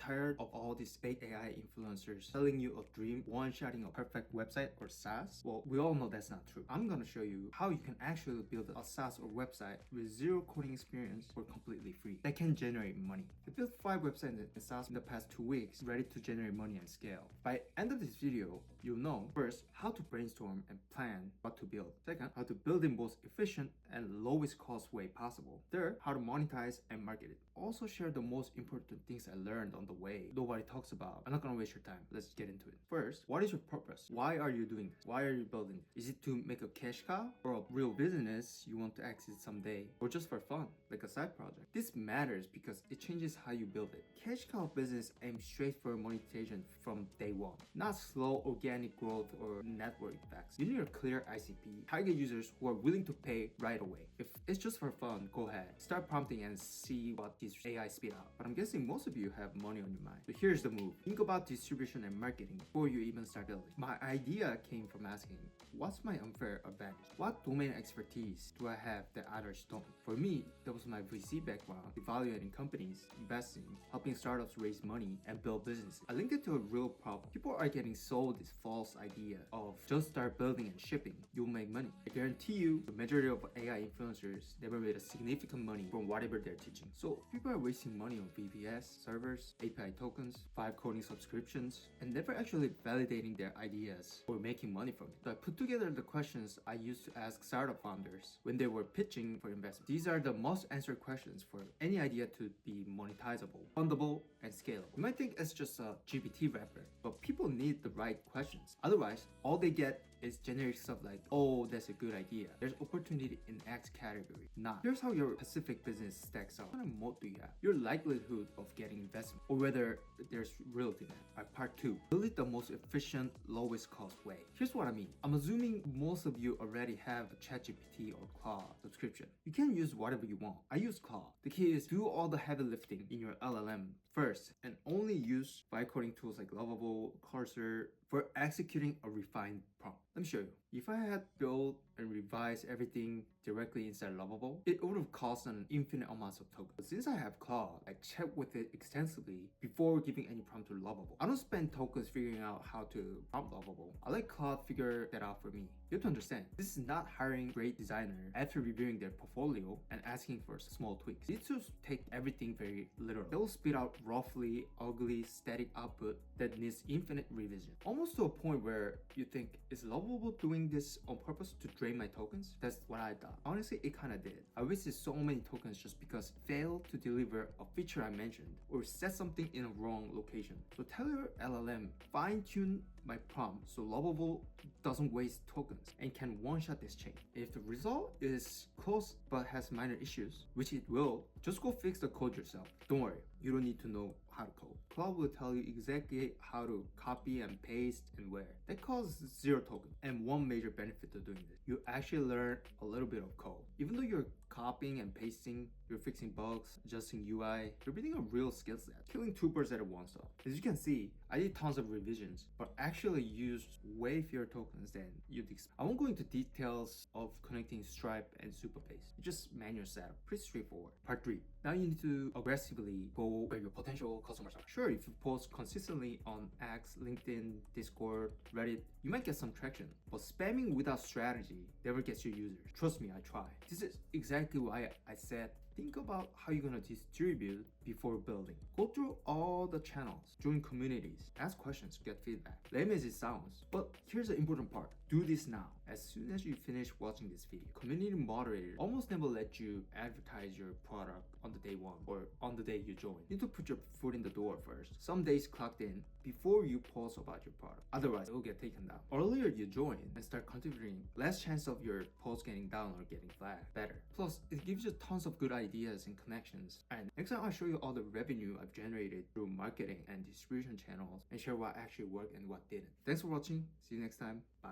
tired of all these big AI influencers telling you a dream one-shotting a perfect website or SaaS? Well, we all know that's not true. I'm gonna show you how you can actually build a SaaS or website with zero coding experience for completely free that can generate money. I built 5 websites in SaaS in the past 2 weeks, ready to generate money and scale. By end of this video, you'll know first how to brainstorm and plan what to build. Second, how to build in most efficient and lowest cost way possible. Third, how to monetize and market it. Also share the most important things I learned on the way nobody talks about. I'm not gonna waste your time. Let's get into it. First, what is your purpose? Why are you doing this? Why are you building it? Is it to make a cash cow or a real business you want to exit someday, or just for fun, like a side project? This matters because it changes how you build it. Cash cow business aims straight for monetization from day one, not slow organic growth or network effects. You need a clear ICP, target users who are willing to pay right away. If it's just for fun, go ahead. Start prompting and see what this AI spit out. But I'm guessing most of you have money on your mind. So here's the move. Think about distribution and marketing before you even start building. My idea came from asking, what's my unfair advantage? What domain expertise do I have that others don't? For me, that was my VC background, evaluating companies, investing, helping startups raise money, and build businesses. I linked it to a real problem. People are getting sold this false idea of just start building and shipping, you'll make money. I guarantee you, the majority of AI influencers never made a significant money from whatever they're teaching. So people are wasting money on VPS, servers, API tokens, 5 coding subscriptions, and never actually validating their ideas or making money from it. So I put together the questions I used to ask startup founders when they were pitching for investment. These are the most answered questions for any idea to be monetizable, fundable, and scalable. You might think it's just a GPT wrapper, but people need the right questions. Otherwise, all they get is generic stuff like, oh, that's a good idea. There's opportunity in X category. Not. Here's how your specific business stacks up. What kind of moat do you have? Your likelihood of getting investment, or whether there's real demand. Alright, part 2. Build it the most efficient, lowest cost way. Here's what I mean. I'm assuming most of you already have a ChatGPT or Claude subscription. You can use whatever you want. I use Claude. The key is do all the heavy lifting in your LLM first and only use vibe coding tools like Lovable, Cursor for executing a refined prompt. Let me show you. If I had built and revised everything directly inside Lovable, it would have cost an infinite amounts of tokens. But since I have Claude, I checked with it extensively before giving any prompt to Lovable. I don't spend tokens figuring out how to prompt Lovable. I let Claude figure that out for me. You have to understand, this is not hiring great designer after reviewing their portfolio and asking for small tweaks. These tools take everything very literal. They will spit out roughly ugly static output that needs infinite revision. Almost to a point where you think, is Lovable doing this on purpose to drain my tokens? That's what I thought. Honestly, it kinda did. I wasted so many tokens just because it failed to deliver a feature I mentioned or set something in a wrong location. So tell your LLM, fine-tune my prompt so Lovable doesn't waste tokens and can one-shot this chain. If the result is close but has minor issues, which it will, just go fix the code yourself. Don't worry, you don't need to know how to code. Claude will tell you exactly how to copy and paste and where. That costs 0 token. And one major benefit to doing this, you actually learn a little bit of code. Even though you're copying and pasting, you're fixing bugs, adjusting UI, you're building a real skill set, killing 2 birds at one stone. As you can see, I did tons of revisions, but actually used way fewer tokens than you'd expect. I won't go into details of connecting Stripe and Superbase. It's just manual setup, pretty straightforward. Part 3. Now you need to aggressively go where your potential customers are. Sure, if you post consistently on X, LinkedIn, Discord, Reddit, you might get some traction, but spamming without strategy never gets you users. Trust me, I try. This is exactly why I said think about how you're gonna distribute before building. Go through all the channels, join communities, ask questions, get feedback. Lame as it sounds, but here's the important part. Do this now. As soon as you finish watching this video, community moderator almost never let you advertise your product on the day one or on the day you join. You need to put your foot in the door first. Some days clocked in before you post about your product. Otherwise, it will get taken down. Earlier you join and start contributing, less chance of your post getting down or getting flagged. Better. Plus, it gives you tons of good ideas and connections. And next time I'll show you all the revenue I've generated through marketing and distribution channels and share what actually worked and what didn't. Thanks for watching. See you next time. Bye.